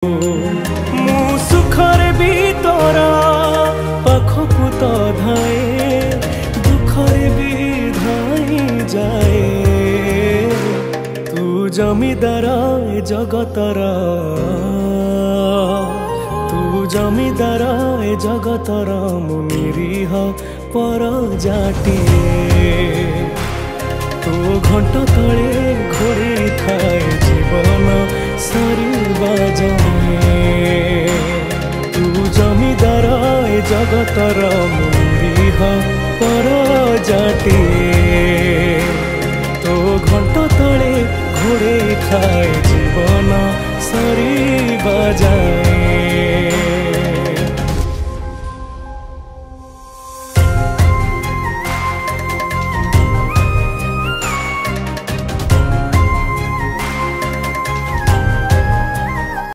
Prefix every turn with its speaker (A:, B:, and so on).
A: मु सुखरे भी तोरा पाखकु तो धाए दुखरे भी धाई जाए। तू जमीदार ए जगतर तू जमीदार ए जगतर मु निरीह पर जाटिए। तू घंट तले घोड़ी थाए जीवन सरीबा जाए। तू जमीदार ए जगतर मुरीह पर जाटिए। तो घंट तले घोड़ी थाए जीवन सरीबा जाए।